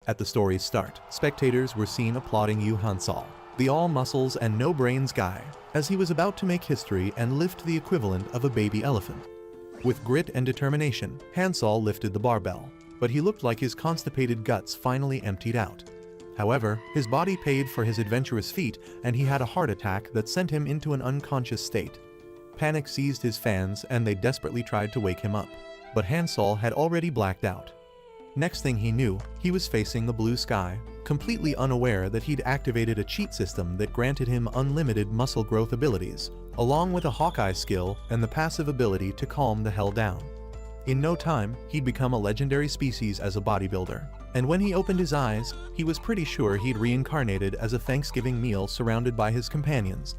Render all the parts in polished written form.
At the story's start, spectators were seen applauding Hansol, the all-muscles and no-brains guy, as he was about to make history and lift the equivalent of a baby elephant. With grit and determination, Hansol lifted the barbell, but he looked like his constipated guts finally emptied out. However, his body paid for his adventurous feat, and he had a heart attack that sent him into an unconscious state. Panic seized his fans and they desperately tried to wake him up, but Hansol had already blacked out. Next thing he knew, he was facing the blue sky, completely unaware that he'd activated a cheat system that granted him unlimited muscle growth abilities, along with a Hawkeye skill and the passive ability to calm the hell down. In no time, he'd become a legendary species as a bodybuilder, and when he opened his eyes, he was pretty sure he'd reincarnated as a Thanksgiving meal surrounded by his companions.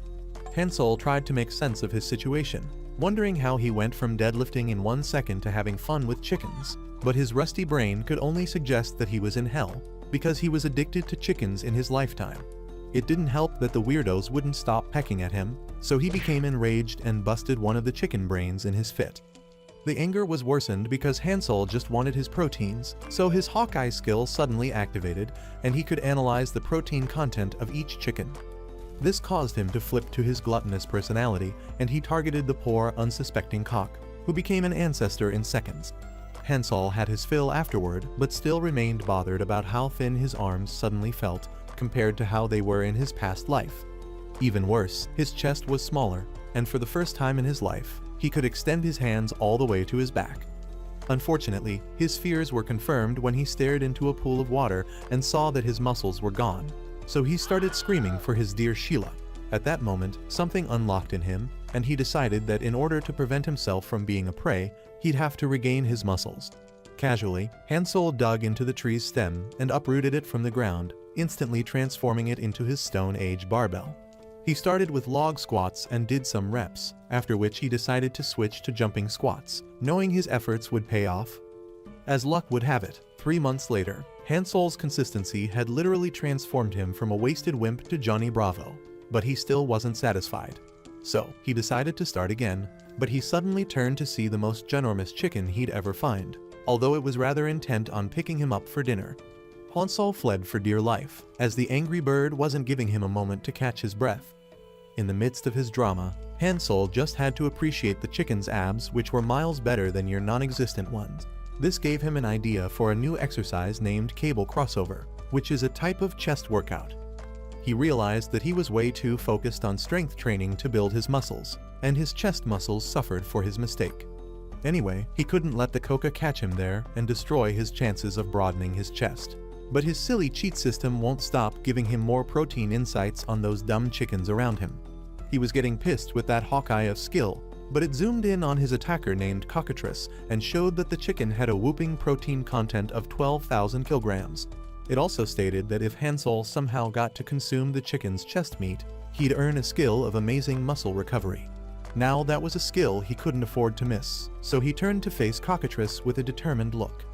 Hansol tried to make sense of his situation, wondering how he went from deadlifting in 1 second to having fun with chickens, but his rusty brain could only suggest that he was in hell, because he was addicted to chickens in his lifetime. It didn't help that the weirdos wouldn't stop pecking at him, so he became enraged and busted one of the chicken brains in his fit. The anger was worsened because Hansol just wanted his proteins, so his Hawkeye skill suddenly activated, and he could analyze the protein content of each chicken. This caused him to flip to his gluttonous personality, and he targeted the poor, unsuspecting cock, who became an ancestor in seconds. Hansol had his fill afterward, but still remained bothered about how thin his arms suddenly felt compared to how they were in his past life. Even worse, his chest was smaller, and for the first time in his life, he could extend his hands all the way to his back. Unfortunately, his fears were confirmed when he stared into a pool of water and saw that his muscles were gone. So he started screaming for his dear Sheila. At that moment, something unlocked in him, and he decided that in order to prevent himself from being a prey, he'd have to regain his muscles. Casually, Hansol dug into the tree's stem and uprooted it from the ground, instantly transforming it into his Stone Age barbell. He started with log squats and did some reps, after which he decided to switch to jumping squats, knowing his efforts would pay off. As luck would have it, 3 months later, Hansol's consistency had literally transformed him from a wasted wimp to Johnny Bravo, but he still wasn't satisfied. So, he decided to start again, but he suddenly turned to see the most ginormous chicken he'd ever find, although it was rather intent on picking him up for dinner. Hansol fled for dear life, as the angry bird wasn't giving him a moment to catch his breath. In the midst of his drama, Hansol just had to appreciate the chicken's abs, which were miles better than your non-existent ones. This gave him an idea for a new exercise named cable crossover, which is a type of chest workout. He realized that he was way too focused on strength training to build his muscles, and his chest muscles suffered for his mistake. Anyway, he couldn't let the coca catch him there and destroy his chances of broadening his chest. But his silly cheat system won't stop giving him more protein insights on those dumb chickens around him. He was getting pissed with that Hawkeye of skill, but it zoomed in on his attacker named Cockatrice and showed that the chicken had a whooping protein content of 12,000 kilograms. It also stated that if Hansol somehow got to consume the chicken's chest meat, he'd earn a skill of amazing muscle recovery. Now that was a skill he couldn't afford to miss, so he turned to face Cockatrice with a determined look.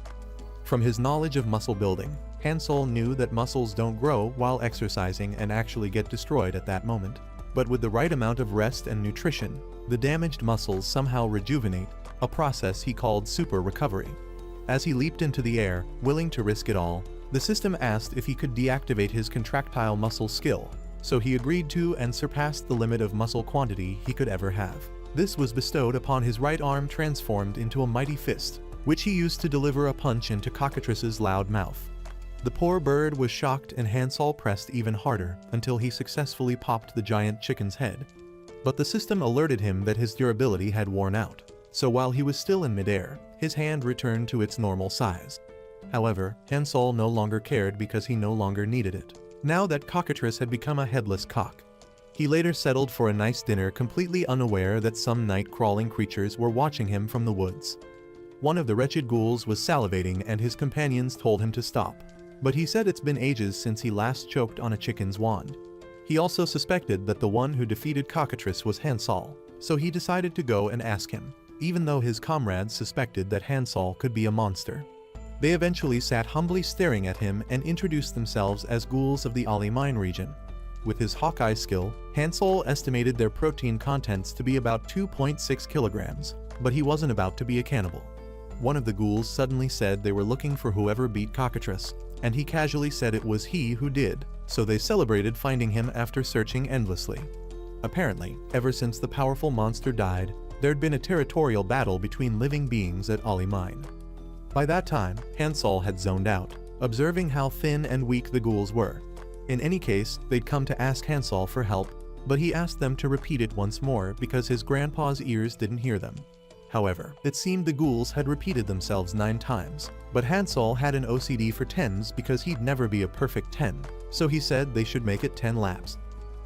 From his knowledge of muscle building, Hansol knew that muscles don't grow while exercising and actually get destroyed at that moment. But with the right amount of rest and nutrition, the damaged muscles somehow rejuvenate, a process he called super recovery. As he leaped into the air, willing to risk it all, the system asked if he could deactivate his contractile muscle skill, so he agreed to and surpassed the limit of muscle quantity he could ever have. This was bestowed upon his right arm, transformed into a mighty fist, which he used to deliver a punch into Cockatrice's loud mouth. The poor bird was shocked, and Hansol pressed even harder until he successfully popped the giant chicken's head. But the system alerted him that his durability had worn out, so while he was still in midair, his hand returned to its normal size. However, Hansol no longer cared because he no longer needed it, now that Cockatrice had become a headless cock. He later settled for a nice dinner, completely unaware that some night-crawling creatures were watching him from the woods. One of the wretched ghouls was salivating and his companions told him to stop. But he said it's been ages since he last choked on a chicken's wand. He also suspected that the one who defeated Cockatrice was Hansol, so he decided to go and ask him, even though his comrades suspected that Hansol could be a monster. They eventually sat humbly staring at him and introduced themselves as ghouls of the Ali Mine region. With his Hawkeye skill, Hansol estimated their protein contents to be about 2.6 kilograms, but he wasn't about to be a cannibal. One of the ghouls suddenly said they were looking for whoever beat Cockatrice, and he casually said it was he who did, so they celebrated finding him after searching endlessly. Apparently, ever since the powerful monster died, there'd been a territorial battle between living beings at Oli Mine. By that time, Hansol had zoned out, observing how thin and weak the ghouls were. In any case, they'd come to ask Hansol for help, but he asked them to repeat it once more because his grandpa's ears didn't hear them. However, it seemed the ghouls had repeated themselves 9 times, but Hansol had an OCD for 10s because he'd never be a perfect 10, so he said they should make it 10 laps.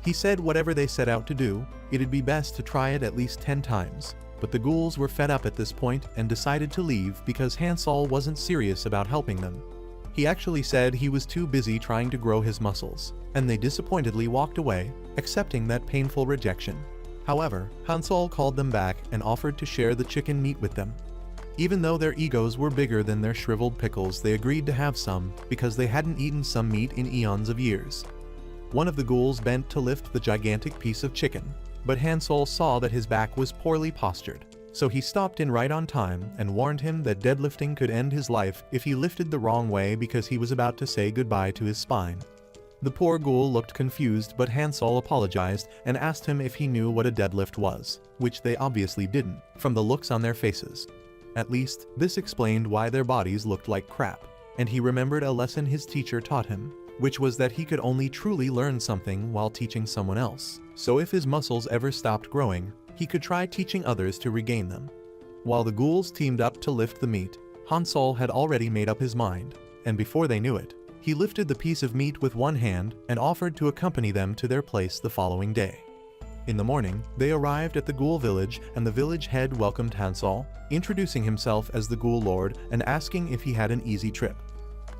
He said whatever they set out to do, it'd be best to try it at least 10 times, but the ghouls were fed up at this point and decided to leave because Hansol wasn't serious about helping them. He actually said he was too busy trying to grow his muscles, and they disappointedly walked away, accepting that painful rejection. However, Hansol called them back and offered to share the chicken meat with them. Even though their egos were bigger than their shriveled pickles, they agreed to have some because they hadn't eaten some meat in eons of years. One of the ghouls bent to lift the gigantic piece of chicken, but Hansol saw that his back was poorly postured, so he stopped in right on time and warned him that deadlifting could end his life if he lifted the wrong way because he was about to say goodbye to his spine. The poor ghoul looked confused, but Hansol apologized and asked him if he knew what a deadlift was, which they obviously didn't, from the looks on their faces. At least, this explained why their bodies looked like crap, and he remembered a lesson his teacher taught him, which was that he could only truly learn something while teaching someone else. So if his muscles ever stopped growing, he could try teaching others to regain them. While the ghouls teamed up to lift the meat, Hansol had already made up his mind, and before they knew it, he lifted the piece of meat with one hand and offered to accompany them to their place the following day. In the morning, they arrived at the ghoul village and the village head welcomed Hansol, introducing himself as the ghoul lord and asking if he had an easy trip.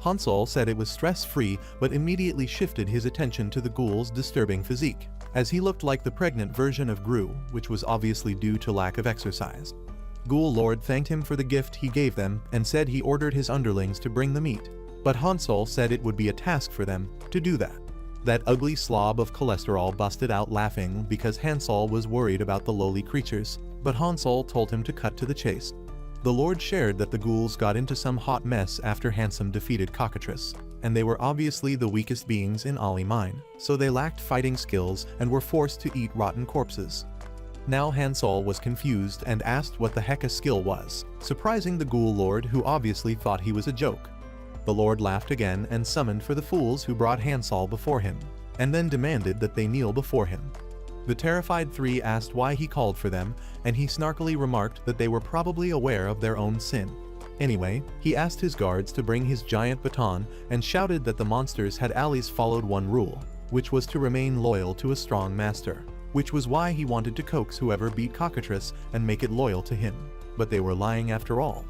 Hansol said it was stress-free but immediately shifted his attention to the ghoul's disturbing physique, as he looked like the pregnant version of Gru, which was obviously due to lack of exercise. Ghoul Lord thanked him for the gift he gave them and said he ordered his underlings to bring the meat, but Hansol said it would be a task for them to do that. That ugly slob of cholesterol busted out laughing because Hansol was worried about the lowly creatures, but Hansol told him to cut to the chase. The Lord shared that the ghouls got into some hot mess after Handsome defeated Cockatrice, and they were obviously the weakest beings in Oli Mine, so they lacked fighting skills and were forced to eat rotten corpses. Now Hansol was confused and asked what the heck a skill was, surprising the Ghoul Lord, who obviously thought he was a joke. The Lord laughed again and summoned for the fools who brought Hansol before him, and then demanded that they kneel before him. The terrified 3 asked why he called for them, and he snarkily remarked that they were probably aware of their own sin. Anyway, he asked his guards to bring his giant baton and shouted that the monsters had always followed one rule, which was to remain loyal to a strong master, which was why he wanted to coax whoever beat Cockatrice and make it loyal to him, but they were lying after all.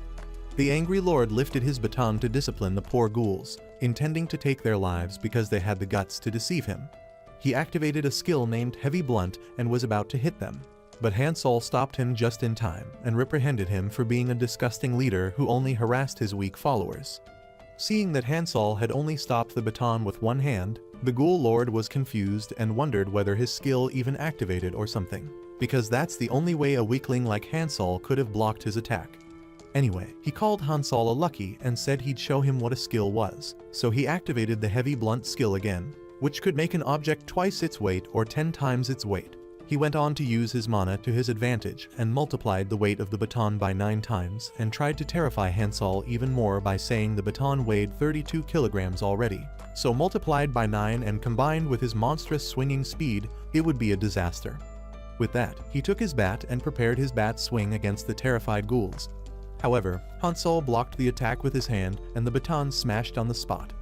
The angry lord lifted his baton to discipline the poor ghouls, intending to take their lives because they had the guts to deceive him. He activated a skill named Heavy Blunt and was about to hit them, but Hansol stopped him just in time and reprehended him for being a disgusting leader who only harassed his weak followers. Seeing that Hansol had only stopped the baton with one hand, the Ghoul Lord was confused and wondered whether his skill even activated or something, because that's the only way a weakling like Hansol could have blocked his attack. Anyway, he called Hansol a lucky and said he'd show him what a skill was, so he activated the Heavy Blunt skill again, which could make an object twice its weight or 10 times its weight. He went on to use his mana to his advantage and multiplied the weight of the baton by 9 times and tried to terrify Hansol even more by saying the baton weighed 32 kilograms already, so multiplied by 9 and combined with his monstrous swinging speed, it would be a disaster. With that, he took his bat and prepared his bat swing against the terrified ghouls. However, Hansol blocked the attack with his hand and the baton smashed on the spot.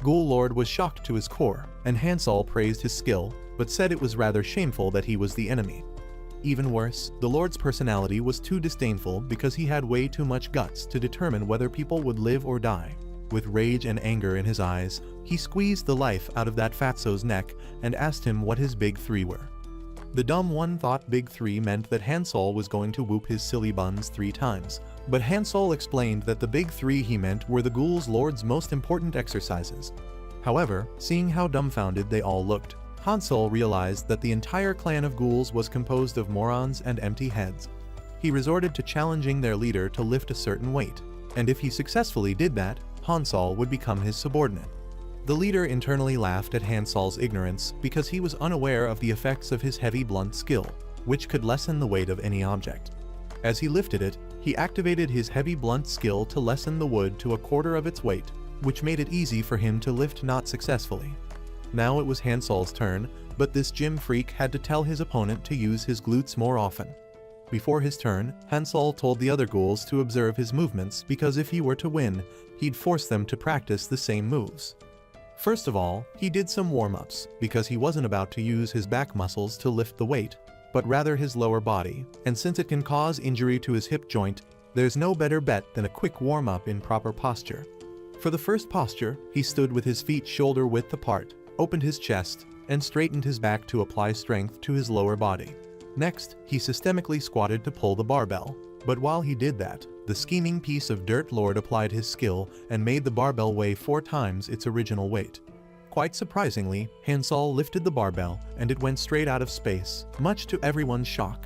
Ghoul Lord was shocked to his core, and Hansol praised his skill, but said it was rather shameful that he was the enemy. Even worse, the Lord's personality was too disdainful because he had way too much guts to determine whether people would live or die. With rage and anger in his eyes, he squeezed the life out of that fatso's neck and asked him what his big 3 were. The dumb one thought big 3 meant that Hansol was going to whoop his silly buns 3 times, but Hansol explained that the big 3 he meant were the Ghoul Lord's most important exercises. However, seeing how dumbfounded they all looked, Hansol realized that the entire clan of ghouls was composed of morons and empty heads. He resorted to challenging their leader to lift a certain weight, and if he successfully did that, Hansol would become his subordinate. The leader internally laughed at Hansol's ignorance because he was unaware of the effects of his heavy blunt skill, which could lessen the weight of any object. As he lifted it, he activated his heavy blunt skill to lessen the wood to a quarter of its weight, which made it easy for him to lift not successfully. Now it was Hansol's turn, but this gym freak had to tell his opponent to use his glutes more often. Before his turn, Hansol told the other ghouls to observe his movements because if he were to win, he'd force them to practice the same moves. First of all, he did some warm-ups because he wasn't about to use his back muscles to lift the weight, but rather his lower body, and since it can cause injury to his hip joint, there's no better bet than a quick warm-up in proper posture. For the first posture, he stood with his feet shoulder-width apart, opened his chest, and straightened his back to apply strength to his lower body. Next, he systemically squatted to pull the barbell, but while he did that, the scheming piece of dirt lord applied his skill and made the barbell weigh 4 times its original weight. Quite surprisingly, Hansol lifted the barbell and it went straight out of space, much to everyone's shock.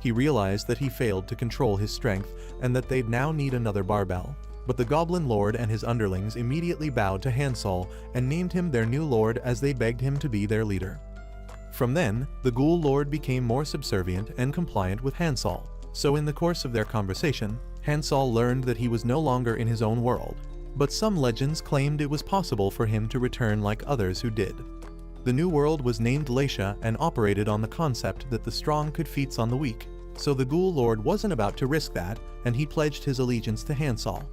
He realized that he failed to control his strength and that they'd now need another barbell. But the Goblin Lord and his underlings immediately bowed to Hansol and named him their new lord as they begged him to be their leader. From then, the Ghoul Lord became more subservient and compliant with Hansol, so in the course of their conversation, Hansol learned that he was no longer in his own world, but some legends claimed it was possible for him to return like others who did. The new world was named Latia and operated on the concept that the strong could feast on the weak, so the Ghoul Lord wasn't about to risk that, and he pledged his allegiance to Hansol.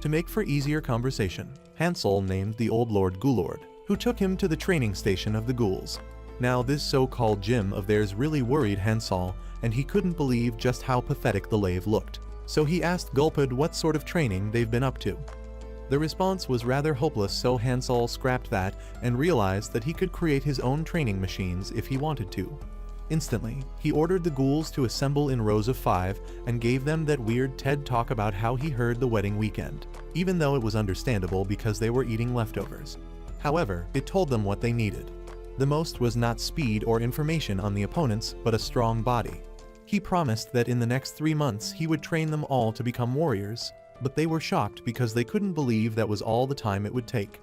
To make for easier conversation, Hansol named the old Lord Ghoulord, who took him to the training station of the ghouls. Now this so-called gym of theirs really worried Hansol, and he couldn't believe just how pathetic the lave looked. So he asked Gulpud what sort of training they've been up to. The response was rather hopeless, so Hansol scrapped that and realized that he could create his own training machines if he wanted to. Instantly, he ordered the ghouls to assemble in rows of 5 and gave them that weird TED talk about how he heard the wedding weekend, even though it was understandable because they were eating leftovers. However, it told them what they needed. The most was not speed or information on the opponents, but a strong body. He promised that in the next 3 months he would train them all to become warriors, but they were shocked because they couldn't believe that was all the time it would take.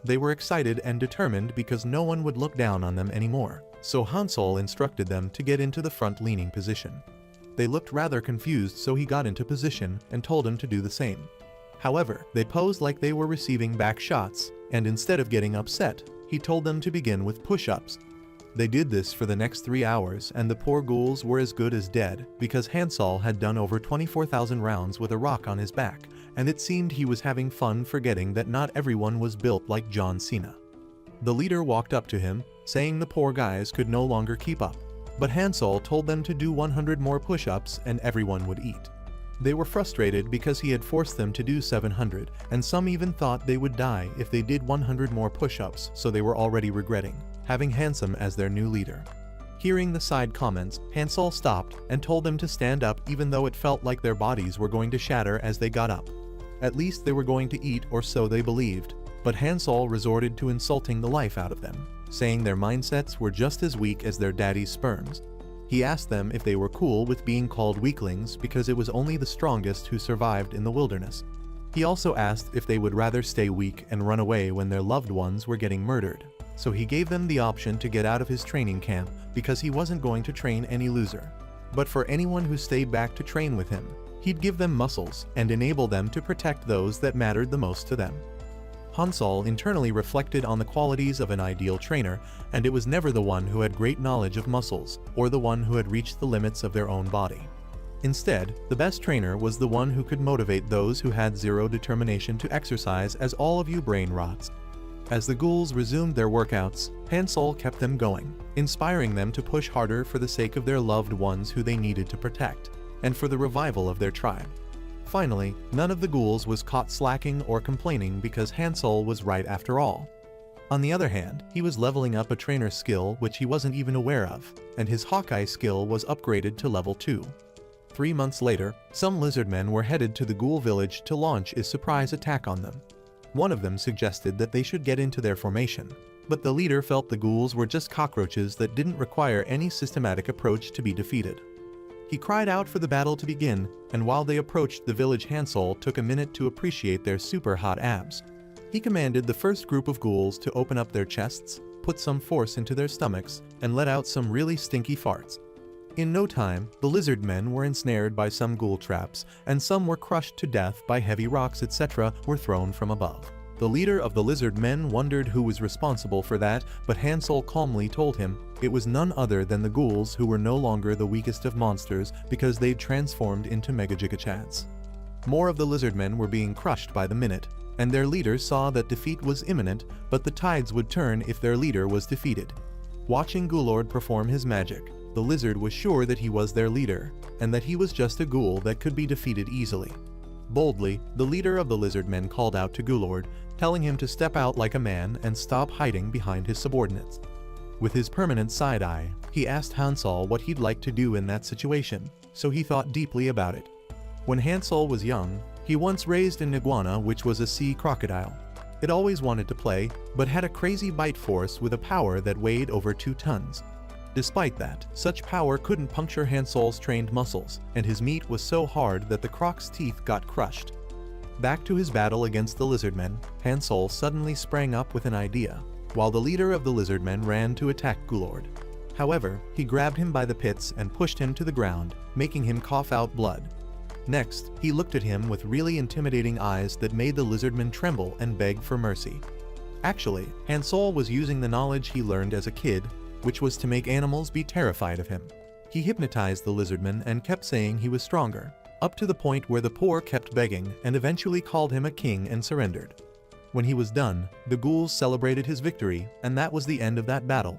They were excited and determined because no one would look down on them anymore, so Hansol instructed them to get into the front-leaning position. They looked rather confused, so he got into position and told them to do the same. However, they posed like they were receiving back shots, and instead of getting upset, he told them to begin with push-ups. They did this for the next 3 hours, and the poor ghouls were as good as dead because Hansol had done over 24,000 rounds with a rock on his back, and it seemed he was having fun forgetting that not everyone was built like John Cena. The leader walked up to him, saying the poor guys could no longer keep up, but Hansol told them to do 100 more push-ups and everyone would eat. They were frustrated because he had forced them to do 700, and some even thought they would die if they did 100 more push-ups, so they were already regretting having Handsome as their new leader. Hearing the side comments, Hansol stopped and told them to stand up even though it felt like their bodies were going to shatter as they got up. At least they were going to eat, or so they believed, but Hansol resorted to insulting the life out of them, saying their mindsets were just as weak as their daddy's sperms. He asked them if they were cool with being called weaklings because it was only the strongest who survived in the wilderness. He also asked if they would rather stay weak and run away when their loved ones were getting murdered. So he gave them the option to get out of his training camp because he wasn't going to train any loser. But for anyone who stayed back to train with him, he'd give them muscles and enable them to protect those that mattered the most to them. Hansol internally reflected on the qualities of an ideal trainer, and it was never the one who had great knowledge of muscles or the one who had reached the limits of their own body. Instead, the best trainer was the one who could motivate those who had zero determination to exercise, as all of you brain rots. As the ghouls resumed their workouts, Hansol kept them going, inspiring them to push harder for the sake of their loved ones who they needed to protect, and for the revival of their tribe. Finally, none of the ghouls was caught slacking or complaining because Hansol was right after all. On the other hand, he was leveling up a trainer's skill which he wasn't even aware of, and his Hawkeye skill was upgraded to level 2. 3 months later, some lizardmen were headed to the ghoul village to launch a surprise attack on them. One of them suggested that they should get into their formation, but the leader felt the ghouls were just cockroaches that didn't require any systematic approach to be defeated. He cried out for the battle to begin, and while they approached the village, Hansol took a minute to appreciate their super hot abs. He commanded the first group of ghouls to open up their chests, put some force into their stomachs, and let out some really stinky farts. In no time, the lizard men were ensnared by some ghoul traps, and some were crushed to death by heavy rocks, etc. were thrown from above. The leader of the lizard men wondered who was responsible for that, but Hansol calmly told him it was none other than the ghouls, who were no longer the weakest of monsters because they'd transformed into mega-gigachads. More of the lizard men were being crushed by the minute, and their leaders saw that defeat was imminent, but the tides would turn if their leader was defeated. Watching Ghoulord perform his magic, the lizard was sure that he was their leader, and that he was just a ghoul that could be defeated easily. Boldly, the leader of the lizard men called out to Ghoulord, telling him to step out like a man and stop hiding behind his subordinates. With his permanent side-eye, he asked Hansol what he'd like to do in that situation, so he thought deeply about it. When Hansol was young, he once raised an iguana, which was a sea crocodile. It always wanted to play, but had a crazy bite force with a power that weighed over 2 tons. Despite that, such power couldn't puncture Hansol's trained muscles, and his meat was so hard that the croc's teeth got crushed. Back to his battle against the lizardmen, Hansol suddenly sprang up with an idea, while the leader of the lizardmen ran to attack Ghoulord. However, he grabbed him by the pits and pushed him to the ground, making him cough out blood. Next, he looked at him with really intimidating eyes that made the lizardman tremble and beg for mercy. Actually, Hansol was using the knowledge he learned as a kid, which was to make animals be terrified of him. He hypnotized the lizardman and kept saying he was stronger, up to the point where the poor kept begging and eventually called him a king and surrendered. When he was done, the ghouls celebrated his victory, and that was the end of that battle.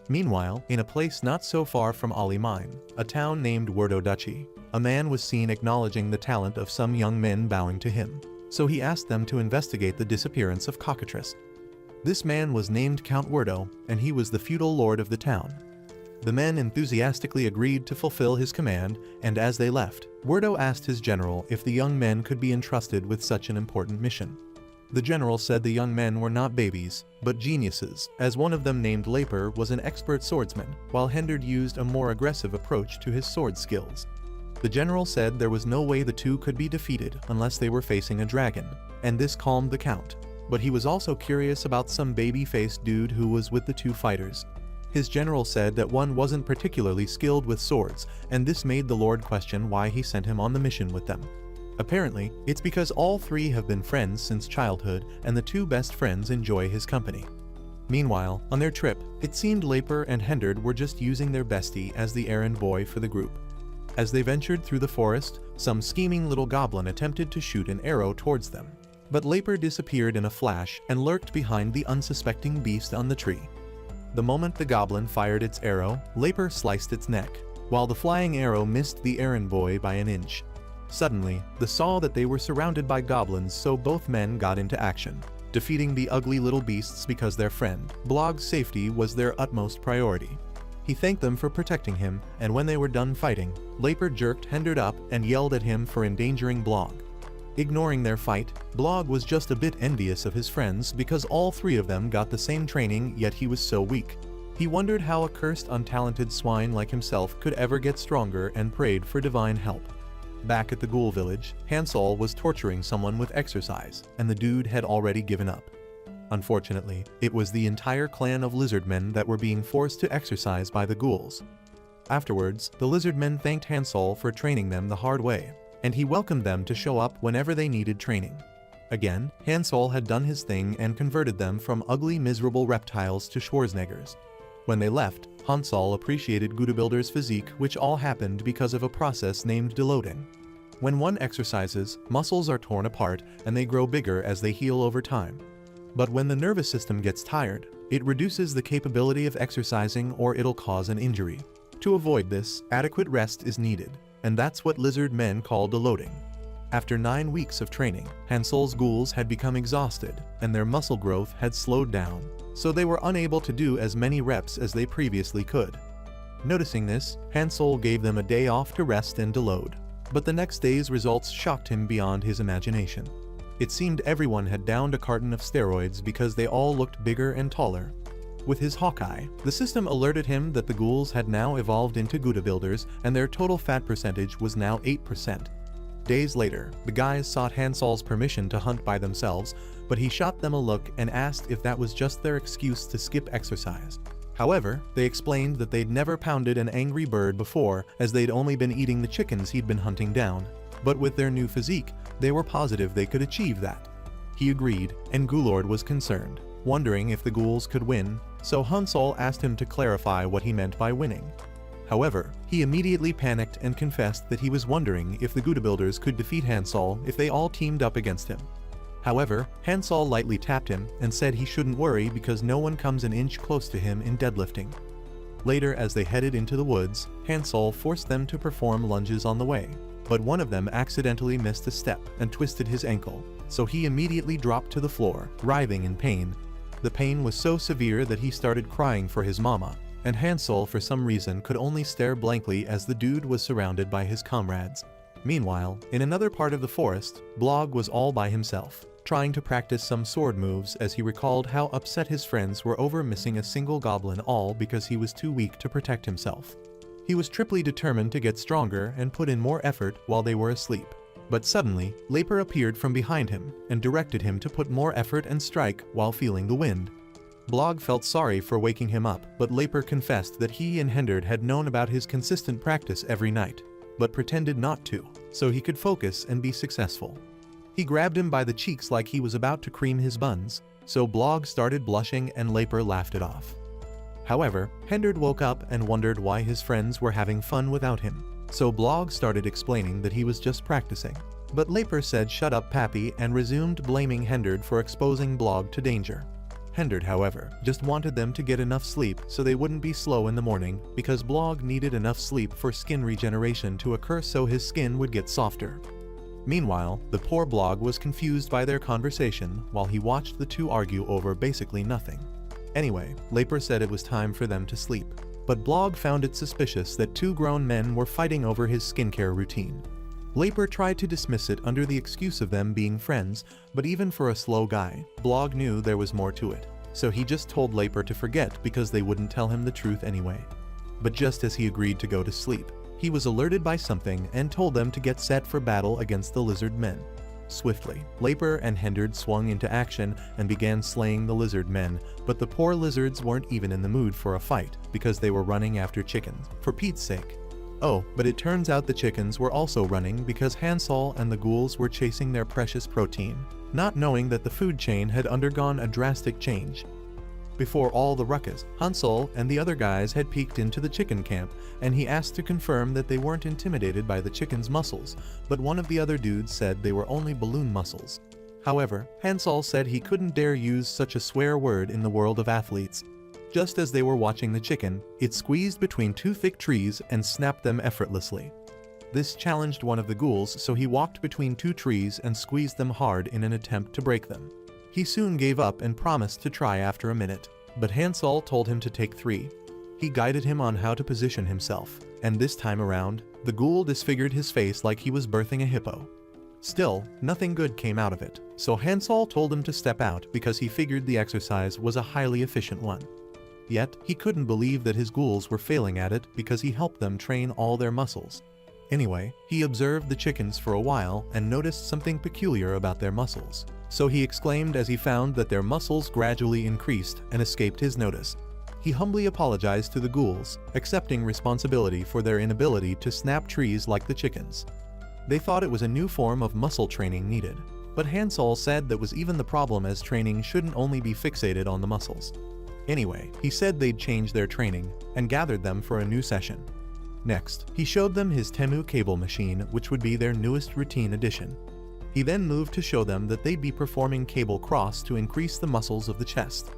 Meanwhile, in a place not so far from Ali Mine, a town named Werdoduchy, a man was seen acknowledging the talent of some young men bowing to him, so he asked them to investigate the disappearance of Cockatrice. This man was named Count Werdo, and he was the feudal lord of the town. The men enthusiastically agreed to fulfill his command, and as they left, Werdo asked his general if the young men could be entrusted with such an important mission. The general said the young men were not babies, but geniuses, as one of them named Leper was an expert swordsman, while Hendard used a more aggressive approach to his sword skills. The general said there was no way the two could be defeated unless they were facing a dragon, and this calmed the count. But he was also curious about some baby-faced dude who was with the two fighters. His general said that one wasn't particularly skilled with swords, and this made the lord question why he sent him on the mission with them. Apparently, it's because all three have been friends since childhood, and the two best friends enjoy his company. Meanwhile, on their trip, it seemed Leper and Hendard were just using their bestie as the errand boy for the group. As they ventured through the forest, some scheming little goblin attempted to shoot an arrow towards them. But Leper disappeared in a flash and lurked behind the unsuspecting beast on the tree. The moment the goblin fired its arrow, Leper sliced its neck, while the flying arrow missed the errand boy by an inch. Suddenly, they saw that they were surrounded by goblins, so both men got into action, defeating the ugly little beasts because their friend, Blog's safety was their utmost priority. He thanked them for protecting him, and when they were done fighting, Leper jerked Hendard up and yelled at him for endangering Blog. Ignoring their fight, Blog was just a bit envious of his friends because all three of them got the same training, yet he was so weak. He wondered how a cursed untalented swine like himself could ever get stronger and prayed for divine help. Back at the ghoul village, Hansol was torturing someone with exercise, and the dude had already given up. Unfortunately, it was the entire clan of lizardmen that were being forced to exercise by the ghouls. Afterwards, the lizardmen thanked Hansol for training them the hard way, and he welcomed them to show up whenever they needed training. Again, Hansol had done his thing and converted them from ugly, miserable reptiles to Schwarzeneggers. When they left, Hansol appreciated Bodybuilder's physique, which all happened because of a process named deloading. When one exercises, muscles are torn apart and they grow bigger as they heal over time. But when the nervous system gets tired, it reduces the capability of exercising or it'll cause an injury. To avoid this, adequate rest is needed, and that's what lizard men call deloading. After 9 weeks of training, Hansol's ghouls had become exhausted, and their muscle growth had slowed down, so they were unable to do as many reps as they previously could. Noticing this, Hansol gave them a day off to rest and deload, but the next day's results shocked him beyond his imagination. It seemed everyone had downed a carton of steroids because they all looked bigger and taller. With his Hawkeye, the system alerted him that the ghouls had now evolved into Bodybuilders and their total fat percentage was now 8%. Days later, the guys sought Hansol's permission to hunt by themselves, but he shot them a look and asked if that was just their excuse to skip exercise. However, they explained that they'd never pounded an angry bird before, as they'd only been eating the chickens he'd been hunting down. But with their new physique, they were positive they could achieve that. He agreed, and Ghulord was concerned, wondering if the ghouls could win, so Hansol asked him to clarify what he meant by winning. However, he immediately panicked and confessed that he was wondering if the Bodybuilders could defeat Hansol if they all teamed up against him. However, Hansol lightly tapped him and said he shouldn't worry because no one comes an inch close to him in deadlifting. Later, as they headed into the woods, Hansol forced them to perform lunges on the way, but one of them accidentally missed a step and twisted his ankle, so he immediately dropped to the floor, writhing in pain. The pain was so severe that he started crying for his mama, and Hansol for some reason could only stare blankly as the dude was surrounded by his comrades. Meanwhile, in another part of the forest, Blog was all by himself, trying to practice some sword moves as he recalled how upset his friends were over missing a single goblin, all because he was too weak to protect himself. He was triply determined to get stronger and put in more effort while they were asleep. But suddenly, Leper appeared from behind him and directed him to put more effort and strike while feeling the wind. Blog felt sorry for waking him up, but Leper confessed that he and Hendard had known about his consistent practice every night, but pretended not to, so he could focus and be successful. He grabbed him by the cheeks like he was about to cream his buns, so Blog started blushing and Leper laughed it off. However, Hendard woke up and wondered why his friends were having fun without him, so Blog started explaining that he was just practicing. But Leper said shut up Pappy and resumed blaming Hendard for exposing Blog to danger. Hendard, however, just wanted them to get enough sleep so they wouldn't be slow in the morning, because Blog needed enough sleep for skin regeneration to occur so his skin would get softer. Meanwhile, the poor Blog was confused by their conversation while he watched the two argue over basically nothing. Anyway, Leper said it was time for them to sleep, but Blog found it suspicious that two grown men were fighting over his skincare routine. Leper tried to dismiss it under the excuse of them being friends, but even for a slow guy, Blog knew there was more to it, so he just told Leper to forget because they wouldn't tell him the truth anyway. But just as he agreed to go to sleep, he was alerted by something and told them to get set for battle against the lizard men. Swiftly, Leper and Hendard swung into action and began slaying the lizard men, but the poor lizards weren't even in the mood for a fight because they were running after chickens, for Pete's sake. Oh, but it turns out the chickens were also running because Hansol and the ghouls were chasing their precious protein, not knowing that the food chain had undergone a drastic change. Before all the ruckus, Hansol and the other guys had peeked into the chicken camp, and he asked to confirm that they weren't intimidated by the chicken's muscles, but one of the other dudes said they were only balloon muscles. However, Hansol said he couldn't dare use such a swear word in the world of athletes. Just as they were watching the chicken, it squeezed between two thick trees and snapped them effortlessly. This challenged one of the ghouls, so he walked between two trees and squeezed them hard in an attempt to break them. He soon gave up and promised to try after a minute, but Hansol told him to take 3. He guided him on how to position himself, and this time around, the ghoul disfigured his face like he was birthing a hippo. Still, nothing good came out of it, so Hansol told him to step out because he figured the exercise was a highly efficient one. Yet, he couldn't believe that his ghouls were failing at it because he helped them train all their muscles. Anyway, he observed the chickens for a while and noticed something peculiar about their muscles. So he exclaimed as he found that their muscles gradually increased and escaped his notice. He humbly apologized to the ghouls, accepting responsibility for their inability to snap trees like the chickens. They thought it was a new form of muscle training needed, but Hansol said that was even the problem, as training shouldn't only be fixated on the muscles. Anyway, he said they'd change their training and gathered them for a new session. Next, he showed them his Temu cable machine, which would be their newest routine addition. He then moved to show them that they'd be performing cable cross to increase the muscles of the chest.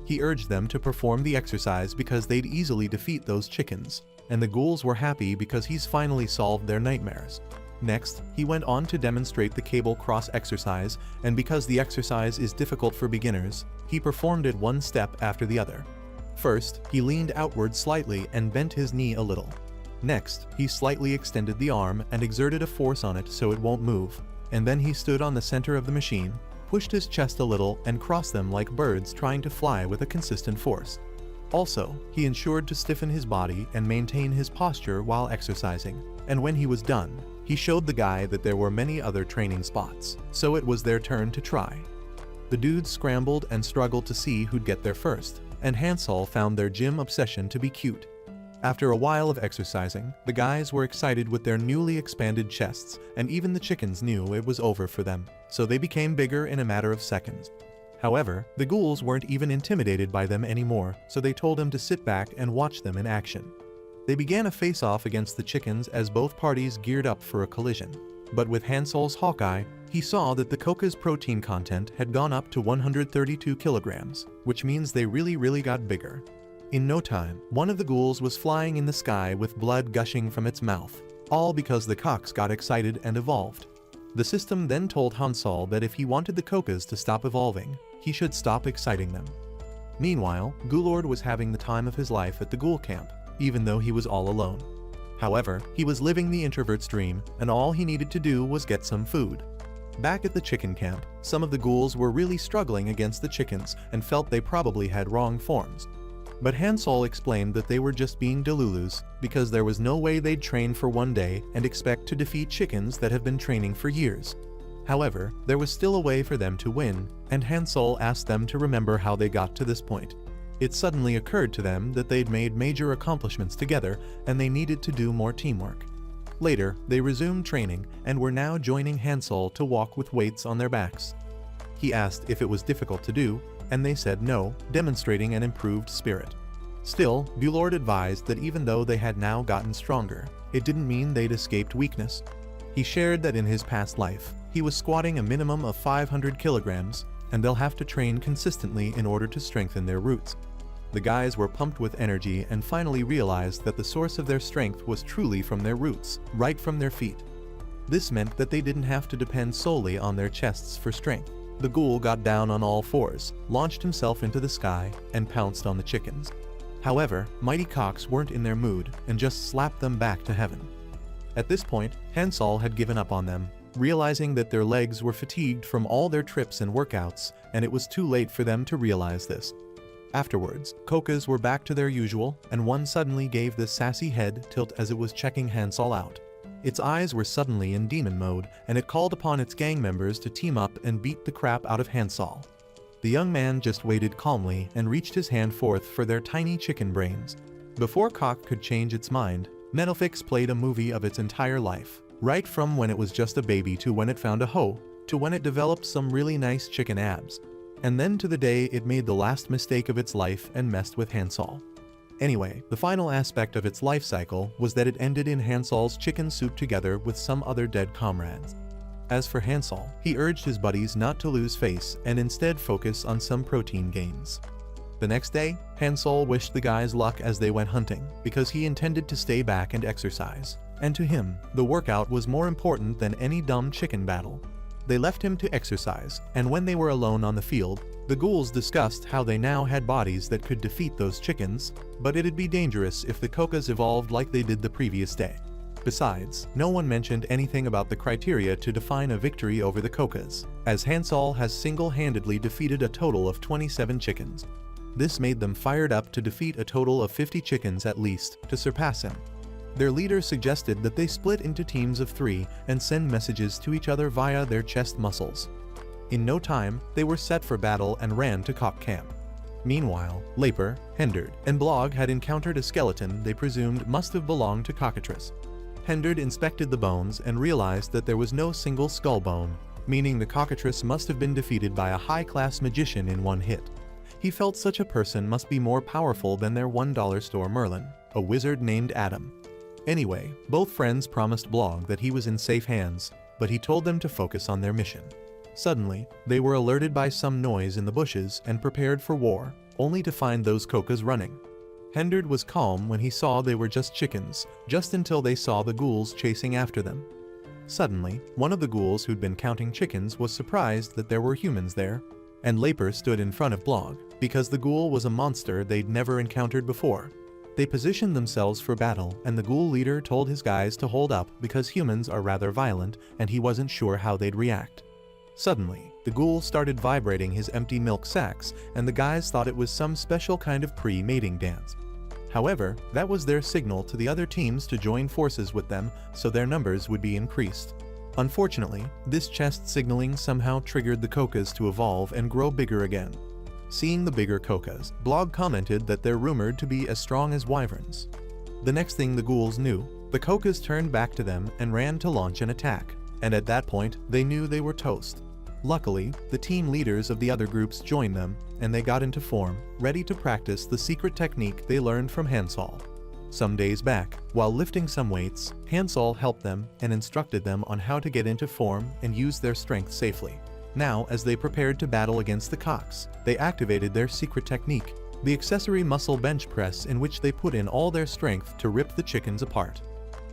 He urged them to perform the exercise because they'd easily defeat those chickens, and the ghouls were happy because he's finally solved their nightmares. Next, he went on to demonstrate the cable cross exercise, and because the exercise is difficult for beginners, he performed it one step after the other. First, he leaned outward slightly and bent his knee a little. Next, he slightly extended the arm and exerted a force on it so it won't move, and then he stood on the center of the machine, pushed his chest a little and crossed them like birds trying to fly with a consistent force. Also, he ensured to stiffen his body and maintain his posture while exercising, and when he was done, he showed the guy that there were many other training spots, so it was their turn to try. The dudes scrambled and struggled to see who'd get there first, and Hansol found their gym obsession to be cute. After a while of exercising, the guys were excited with their newly expanded chests, and even the chickens knew it was over for them, so they became bigger in a matter of seconds. However, the ghouls weren't even intimidated by them anymore, so they told him to sit back and watch them in action. They began a face-off against the chickens as both parties geared up for a collision. But with Hansol's Hawkeye, he saw that the Coca's protein content had gone up to 132 kilograms, which means they really got bigger. In no time, one of the ghouls was flying in the sky with blood gushing from its mouth, all because the cocks got excited and evolved. The system then told Hansol that if he wanted the Cocas to stop evolving, he should stop exciting them. Meanwhile, Ghoulord was having the time of his life at the ghoul camp, even though he was all alone. However, he was living the introvert's dream, and all he needed to do was get some food. Back at the chicken camp, some of the ghouls were really struggling against the chickens and felt they probably had wrong forms. But Hansol explained that they were just being delulus because there was no way they'd train for one day and expect to defeat chickens that have been training for years. However, there was still a way for them to win, and Hansol asked them to remember how they got to this point. It suddenly occurred to them that they'd made major accomplishments together and they needed to do more teamwork. Later, they resumed training and were now joining Hansol to walk with weights on their backs. He asked if it was difficult to do, and they said no, demonstrating an improved spirit. Still, Ghoulord advised that even though they had now gotten stronger, it didn't mean they'd escaped weakness. He shared that in his past life, he was squatting a minimum of 500 kilograms, and they'll have to train consistently in order to strengthen their roots. The guys were pumped with energy and finally realized that the source of their strength was truly from their roots, right from their feet. This meant that they didn't have to depend solely on their chests for strength. The ghoul got down on all fours, launched himself into the sky, and pounced on the chickens. However, Mighty Cox weren't in their mood and just slapped them back to heaven. At this point, Hansol had given up on them, realizing that their legs were fatigued from all their trips and workouts, and it was too late for them to realize this. Afterwards, Cocas were back to their usual, and one suddenly gave this sassy head tilt as it was checking Hansol out. Its eyes were suddenly in demon mode, and it called upon its gang members to team up and beat the crap out of Hansol. The young man just waited calmly and reached his hand forth for their tiny chicken brains. Before Cock could change its mind, Netflix played a movie of its entire life, right from when it was just a baby to when it found a hoe, to when it developed some really nice chicken abs, and then to the day it made the last mistake of its life and messed with Hansol. Anyway, the final aspect of its life cycle was that it ended in Hansol's chicken soup together with some other dead comrades. As for Hansol, he urged his buddies not to lose face and instead focus on some protein gains. The next day, Hansol wished the guys luck as they went hunting, because he intended to stay back and exercise. And to him, the workout was more important than any dumb chicken battle. They left him to exercise, and when they were alone on the field, the ghouls discussed how they now had bodies that could defeat those chickens, but it'd be dangerous if the Cocas evolved like they did the previous day. Besides, no one mentioned anything about the criteria to define a victory over the Cocas, as Hansol has single-handedly defeated a total of 27 chickens. This made them fired up to defeat a total of 50 chickens at least, to surpass him. Their leader suggested that they split into teams of 3 and send messages to each other via their chest muscles. In no time, they were set for battle and ran to Cock Camp. Meanwhile, Laper, Hendard, and Blog had encountered a skeleton they presumed must have belonged to Cockatrice. Hendard inspected the bones and realized that there was no single skull bone, meaning the Cockatrice must have been defeated by a high-class magician in one hit. He felt such a person must be more powerful than their $1 store Merlin, a wizard named Adam. Anyway, both friends promised Blog that he was in safe hands, but he told them to focus on their mission. Suddenly, they were alerted by some noise in the bushes and prepared for war, only to find those Cocas running. Hendard was calm when he saw they were just chickens, just until they saw the ghouls chasing after them. Suddenly, one of the ghouls who'd been counting chickens was surprised that there were humans there, and Laper stood in front of Blog, because the ghoul was a monster they'd never encountered before. They positioned themselves for battle, and the ghoul leader told his guys to hold up because humans are rather violent and he wasn't sure how they'd react. Suddenly, The ghoul started vibrating his empty milk sacs, and the guys thought it was some special kind of pre-mating dance. However, that was their signal to the other teams to join forces with them so their numbers would be increased. Unfortunately, this chest signaling somehow triggered the Kokas to evolve and grow bigger again. Seeing the bigger Kokas, Blog commented that they're rumored to be as strong as wyverns. The next thing the ghouls knew, the Kokas turned back to them and ran to launch an attack, and at that point, they knew they were toast. Luckily, the team leaders of the other groups joined them, and they got into form, ready to practice the secret technique they learned from Hansol. Some days back, while lifting some weights, Hansol helped them and instructed them on how to get into form and use their strength safely. Now, as they prepared to battle against the cocks, they activated their secret technique, the accessory muscle bench press in which they put in all their strength to rip the chickens apart.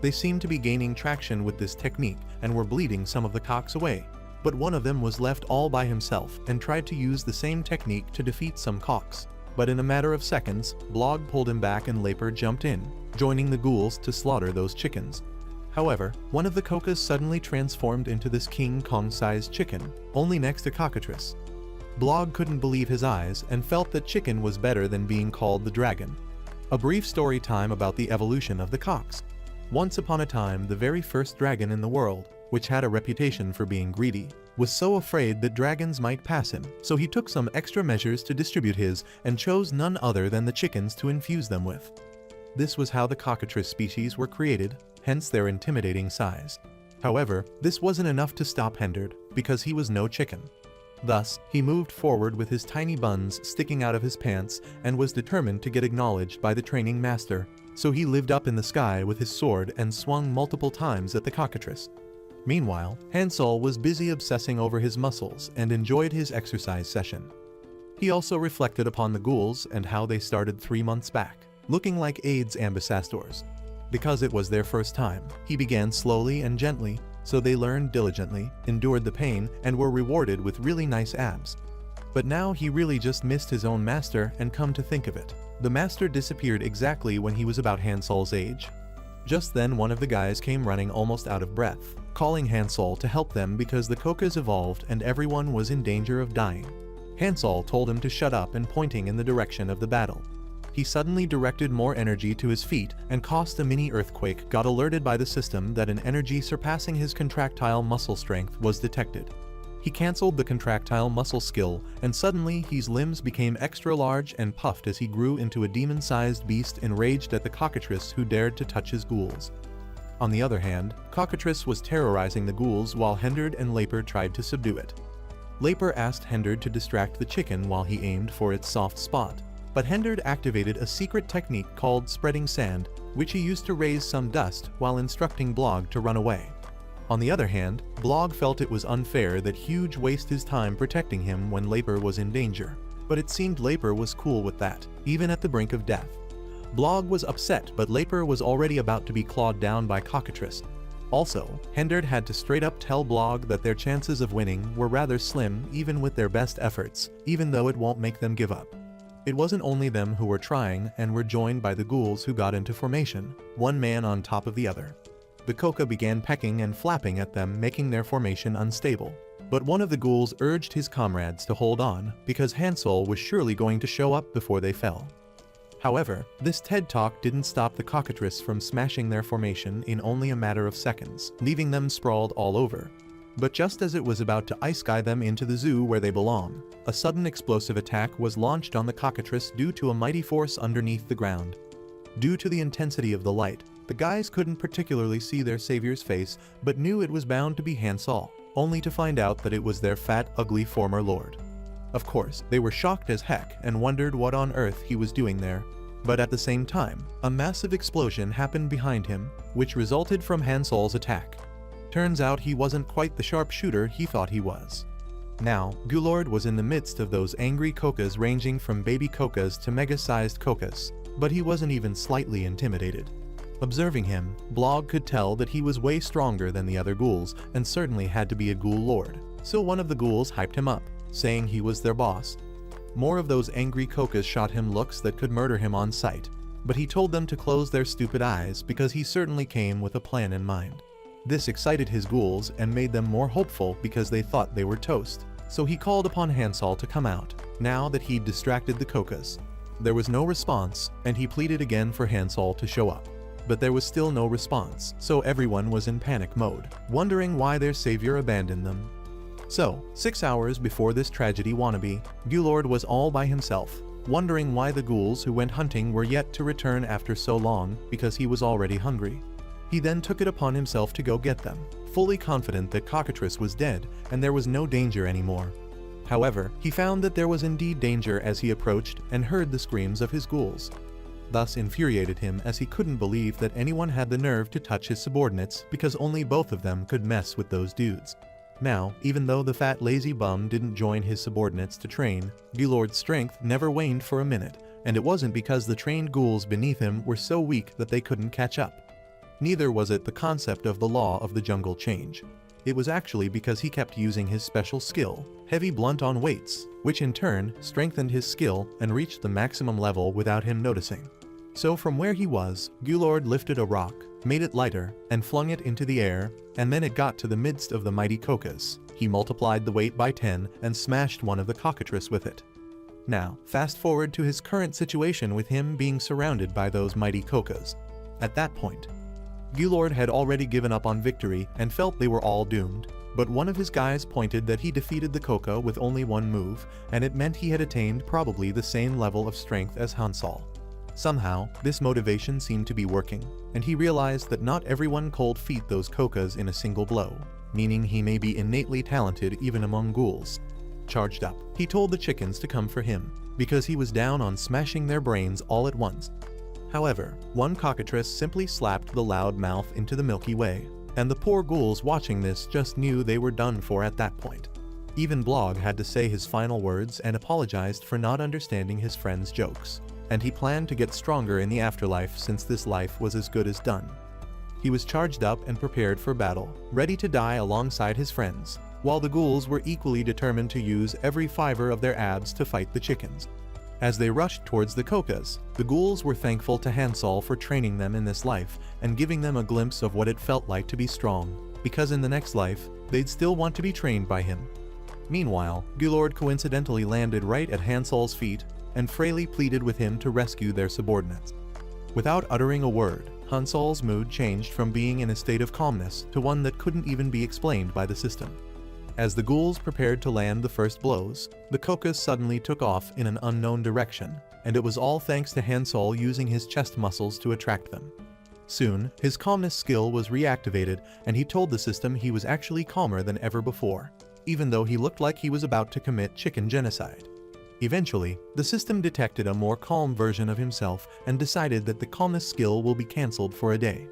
They seemed to be gaining traction with this technique and were bleeding some of the cocks away. But one of them was left all by himself and tried to use the same technique to defeat some cocks. But in a matter of seconds, Blog pulled him back and Laper jumped in, joining the ghouls to slaughter those chickens. However, one of the Kokas suddenly transformed into this King Kong-sized chicken, only next to Cockatrice. Blog couldn't believe his eyes and felt that chicken was better than being called the dragon. A brief story time about the evolution of the cocks. Once upon a time, the very first dragon in the world, which had a reputation for being greedy, was so afraid that dragons might pass him, so he took some extra measures to distribute his and chose none other than the chickens to infuse them with. This was how the cockatrice species were created, hence their intimidating size. However, this wasn't enough to stop Hendard, because he was no chicken. Thus, he moved forward with his tiny buns sticking out of his pants and was determined to get acknowledged by the training master, so he lived up in the sky with his sword and swung multiple times at the cockatrice. Meanwhile, Hansol was busy obsessing over his muscles and enjoyed his exercise session. He also reflected upon the ghouls and how they started 3 months back, looking like AIDS ambassadors. Because it was their first time, he began slowly and gently, so they learned diligently, endured the pain, and were rewarded with really nice abs. But now he really just missed his own master, and come to think of it, the master disappeared exactly when he was about Hansol's age. Just then one of the guys came running almost out of breath, calling Hansol to help them because the Kokas evolved and everyone was in danger of dying. Hansol told him to shut up and pointing in the direction of the battle. He suddenly directed more energy to his feet and caused a mini earthquake, got alerted by the system that an energy surpassing his contractile muscle strength was detected. He cancelled the contractile muscle skill, and suddenly his limbs became extra large and puffed as he grew into a demon-sized beast enraged at the cockatrice who dared to touch his ghouls. On the other hand, Cockatrice was terrorizing the ghouls while Hendard and Laper tried to subdue it. Laper asked Hendard to distract the chicken while he aimed for its soft spot, but Hendard activated a secret technique called spreading sand, which he used to raise some dust while instructing Blog to run away. On the other hand, Blog felt it was unfair that Huge waste his time protecting him when Laper was in danger, but it seemed Laper was cool with that, even at the brink of death. Blog was upset, but Laper was already about to be clawed down by Cockatrice. Also, Hendard had to straight up tell Blog that their chances of winning were rather slim even with their best efforts, even though it won't make them give up. It wasn't only them who were trying and were joined by the ghouls who got into formation, one man on top of the other. The Koka began pecking and flapping at them, making their formation unstable. But one of the ghouls urged his comrades to hold on, because Hansol was surely going to show up before they fell. However, this TED Talk didn't stop the cockatrice from smashing their formation in only a matter of seconds, leaving them sprawled all over. But just as it was about to ice guy them into the zoo where they belong, a sudden explosive attack was launched on the cockatrice due to a mighty force underneath the ground. Due to the intensity of the light, the guys couldn't particularly see their savior's face, but knew it was bound to be Hansol, only to find out that it was their fat, ugly former lord. Of course, they were shocked as heck and wondered what on earth he was doing there. But at the same time, a massive explosion happened behind him, which resulted from Hansol's attack. Turns out he wasn't quite the sharpshooter he thought he was. Now, Gulord was in the midst of those angry Kokas ranging from baby Kokas to mega-sized Kokas, but he wasn't even slightly intimidated. Observing him, Blog could tell that he was way stronger than the other ghouls and certainly had to be a ghoul lord, so one of the ghouls hyped him up, saying he was their boss. More of those angry Kokas shot him looks that could murder him on sight, but he told them to close their stupid eyes because he certainly came with a plan in mind. This excited his ghouls and made them more hopeful because they thought they were toast, so he called upon Hansol to come out, now that he'd distracted the Kokas. There was no response, and he pleaded again for Hansol to show up. But there was still no response, so everyone was in panic mode, wondering why their savior abandoned them. So, 6 hours before this tragedy wannabe, Gulord was all by himself, wondering why the ghouls who went hunting were yet to return after so long, because he was already hungry. He then took it upon himself to go get them, fully confident that Cockatrice was dead and there was no danger anymore. However, he found that there was indeed danger as he approached and heard the screams of his ghouls. Thus infuriated him as he couldn't believe that anyone had the nerve to touch his subordinates because only both of them could mess with those dudes. Now, even though the fat lazy bum didn't join his subordinates to train, Gulord's strength never waned for a minute, and it wasn't because the trained ghouls beneath him were so weak that they couldn't catch up. Neither was it the concept of the law of the jungle change. It was actually because he kept using his special skill, heavy blunt on weights, which in turn strengthened his skill and reached the maximum level without him noticing. So from where he was, Gulord lifted a rock, made it lighter, and flung it into the air, and then it got to the midst of the mighty Kokas. He multiplied the weight by 10 and smashed one of the Cockatrice with it. Now, fast forward to his current situation with him being surrounded by those mighty Kokas. At that point, Gulord had already given up on victory and felt they were all doomed, but one of his guys pointed that he defeated the Koka with only one move, and it meant he had attained probably the same level of strength as Hansol. Somehow, this motivation seemed to be working, and he realized that not everyone cold feet those Kokas in a single blow, meaning he may be innately talented even among ghouls. Charged up, he told the chickens to come for him, because he was down on smashing their brains all at once. However, one cockatrice simply slapped the loud mouth into the Milky Way, and the poor ghouls watching this just knew they were done for at that point. Even Blog had to say his final words and apologized for not understanding his friend's jokes, and he planned to get stronger in the afterlife since this life was as good as done. He was charged up and prepared for battle, ready to die alongside his friends, while the ghouls were equally determined to use every fiber of their abs to fight the chickens. As they rushed towards the Kokas, the ghouls were thankful to Hansol for training them in this life and giving them a glimpse of what it felt like to be strong, because in the next life, they'd still want to be trained by him. Meanwhile, Gulord coincidentally landed right at Hansol's feet and frailly pleaded with him to rescue their subordinates. Without uttering a word, Hansol's mood changed from being in a state of calmness to one that couldn't even be explained by the system. As the ghouls prepared to land the first blows, the Kokas suddenly took off in an unknown direction, and it was all thanks to Hansol using his chest muscles to attract them. Soon, his calmness skill was reactivated, and he told the system he was actually calmer than ever before, even though he looked like he was about to commit chicken genocide. Eventually, the system detected a more calm version of himself and decided that the calmness skill will be cancelled for a day.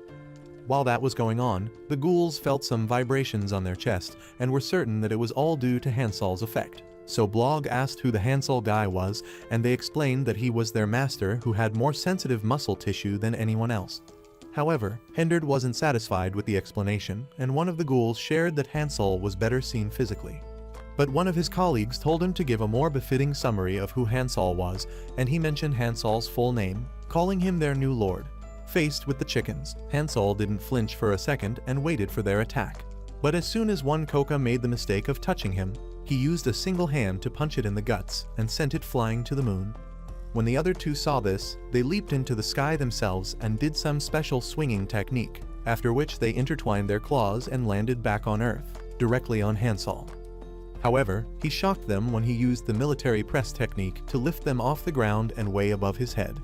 While that was going on, the ghouls felt some vibrations on their chest and were certain that it was all due to Hansol's effect. So Blog asked who the Hansol guy was, and they explained that he was their master who had more sensitive muscle tissue than anyone else. However, Hendard wasn't satisfied with the explanation, and one of the ghouls shared that Hansol was better seen physically. But one of his colleagues told him to give a more befitting summary of who Hansol was, and he mentioned Hansol's full name, calling him their new lord. Faced with the chickens, Hansol didn't flinch for a second and waited for their attack. But as soon as one Koka made the mistake of touching him, he used a single hand to punch it in the guts and sent it flying to the moon. When the other two saw this, they leaped into the sky themselves and did some special swinging technique, after which they intertwined their claws and landed back on Earth, directly on Hansol. However, he shocked them when he used the military press technique to lift them off the ground and way above his head.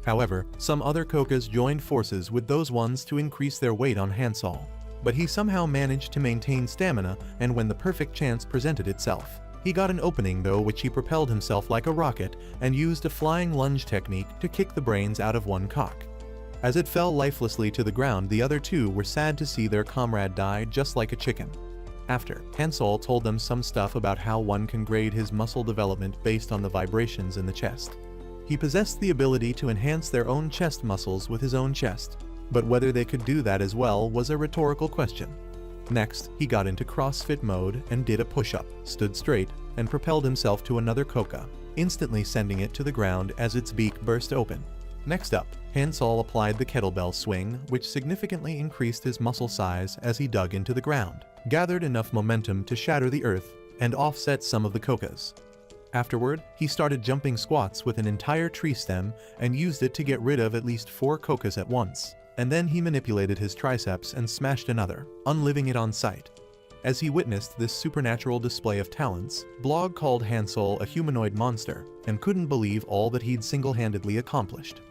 However, some other Kokas joined forces with those ones to increase their weight on Hansol, but he somehow managed to maintain stamina, and when the perfect chance presented itself, he got an opening though, which he propelled himself like a rocket and used a flying lunge technique to kick the brains out of one cock. As it fell lifelessly to the ground, the other two were sad to see their comrade die just like a chicken. After, Hansol told them some stuff about how one can grade his muscle development based on the vibrations in the chest. He possessed the ability to enhance their own chest muscles with his own chest, but whether they could do that as well was a rhetorical question. Next, he got into CrossFit mode and did a push-up, stood straight, and propelled himself to another Koka, instantly sending it to the ground as its beak burst open. Next up, Hansol applied the kettlebell swing, which significantly increased his muscle size as he dug into the ground, gathered enough momentum to shatter the earth, and offset some of the coccas. Afterward, he started jumping squats with an entire tree stem and used it to get rid of at least 4 coccas at once, and then he manipulated his triceps and smashed another, unliving it on sight. As he witnessed this supernatural display of talents, Blog called Hansol a humanoid monster and couldn't believe all that he'd single-handedly accomplished.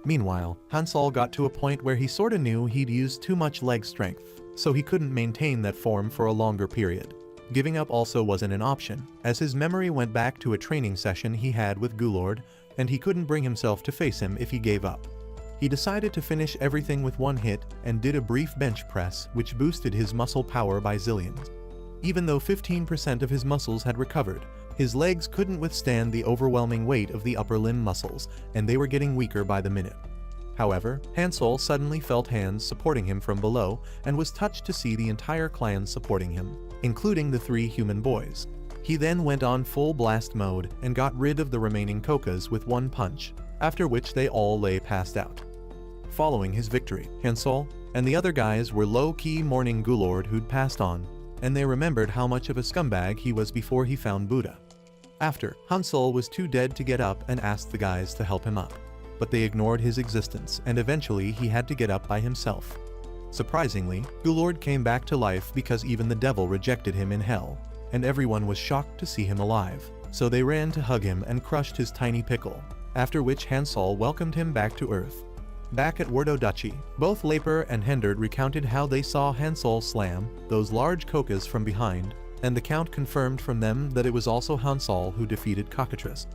Meanwhile, Hansol got to a point where he sorta knew he'd used too much leg strength, so he couldn't maintain that form for a longer period. Giving up also wasn't an option, as his memory went back to a training session he had with Gulord, and he couldn't bring himself to face him if he gave up. He decided to finish everything with one hit and did a brief bench press which boosted his muscle power by zillions. Even though 15% of his muscles had recovered, his legs couldn't withstand the overwhelming weight of the upper limb muscles, and they were getting weaker by the minute. However, Hansol suddenly felt hands supporting him from below and was touched to see the entire clan supporting him, including the 3 human boys. He then went on full blast mode and got rid of the remaining coccas with one punch, after which they all lay passed out. Following his victory, Hansol and the other guys were low-key mourning Gulord who'd passed on, and they remembered how much of a scumbag he was before he found Buddha. After, Hansol was too dead to get up and asked the guys to help him up, but they ignored his existence and eventually he had to get up by himself. Surprisingly, Gulord came back to life because even the devil rejected him in hell, and everyone was shocked to see him alive, so they ran to hug him and crushed his tiny pickle, after which Hansol welcomed him back to Earth. Back at Wardo-dachi, both Laper and Hendard recounted how they saw Hansol slam those large coccas from behind, and the Count confirmed from them that it was also Hansol who defeated Cockatrice.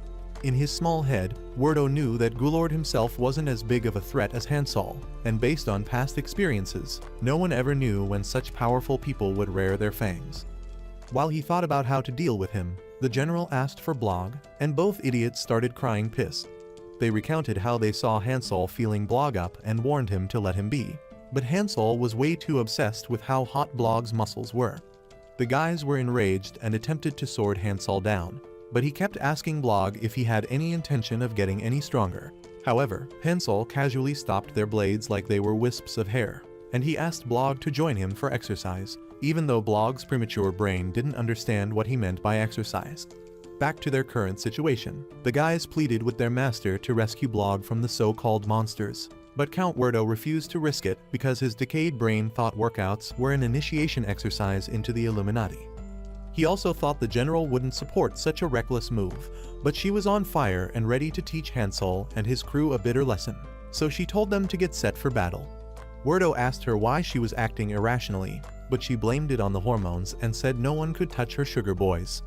In his small head, Wardo knew that Gulord himself wasn't as big of a threat as Hansol, and based on past experiences, no one ever knew when such powerful people would rear their fangs. While he thought about how to deal with him, the general asked for Blog, and both idiots started crying piss. They recounted how they saw Hansol feeling Blog up and warned him to let him be, but Hansol was way too obsessed with how hot Blog's muscles were. The guys were enraged and attempted to sword Hansol down, but he kept asking Blog if he had any intention of getting any stronger. However, Hansol casually stopped their blades like they were wisps of hair, and he asked Blog to join him for exercise, even though Blog's premature brain didn't understand what he meant by exercise. Back to their current situation, the guys pleaded with their master to rescue Blog from the so-called monsters, but Count Wardo refused to risk it because his decayed brain thought workouts were an initiation exercise into the Illuminati. He also thought the general wouldn't support such a reckless move, but she was on fire and ready to teach Hansol and his crew a bitter lesson, so she told them to get set for battle. Wardo asked her why she was acting irrationally, but she blamed it on the hormones and said no one could touch her sugar boys.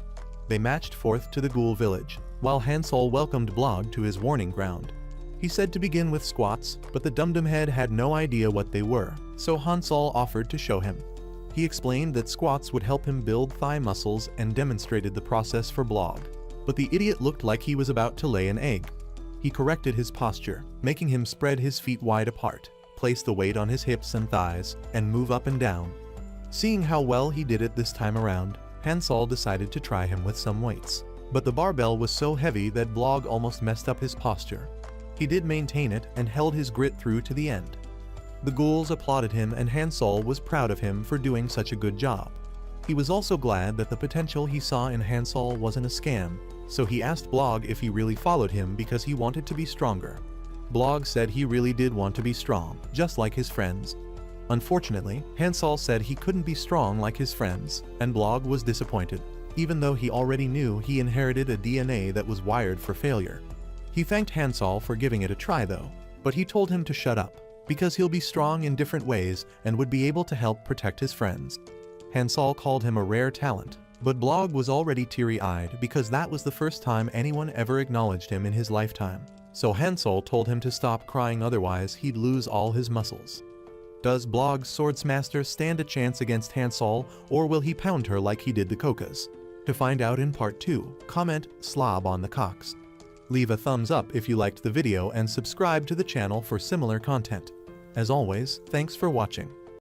They marched forth to the ghoul village, while Hansol welcomed Blog to his warning ground. He said to begin with squats, but the dum-dum head had no idea what they were, so Hansol offered to show him. He explained that squats would help him build thigh muscles and demonstrated the process for Blog, but the idiot looked like he was about to lay an egg. He corrected his posture, making him spread his feet wide apart, place the weight on his hips and thighs, and move up and down. Seeing how well he did it this time around, Hansol decided to try him with some weights, but the barbell was so heavy that Blog almost messed up his posture. He did maintain it and held his grit through to the end. The ghouls applauded him and Hansol was proud of him for doing such a good job. He was also glad that the potential he saw in Hansol wasn't a scam, so he asked Blog if he really followed him because he wanted to be stronger. Blog said he really did want to be strong, just like his friends. Unfortunately, Hansol said he couldn't be strong like his friends, and Blog was disappointed, even though he already knew he inherited a DNA that was wired for failure. He thanked Hansol for giving it a try though, but he told him to shut up, because he'll be strong in different ways and would be able to help protect his friends. Hansol called him a rare talent, but Blog was already teary-eyed because that was the first time anyone ever acknowledged him in his lifetime, so Hansol told him to stop crying otherwise he'd lose all his muscles. Does Blog's Swordsmaster stand a chance against Hansol, or will he pound her like he did the Coccas? To find out in part 2, comment "slob on the cocks." Leave a thumbs up if you liked the video and subscribe to the channel for similar content. As always, thanks for watching.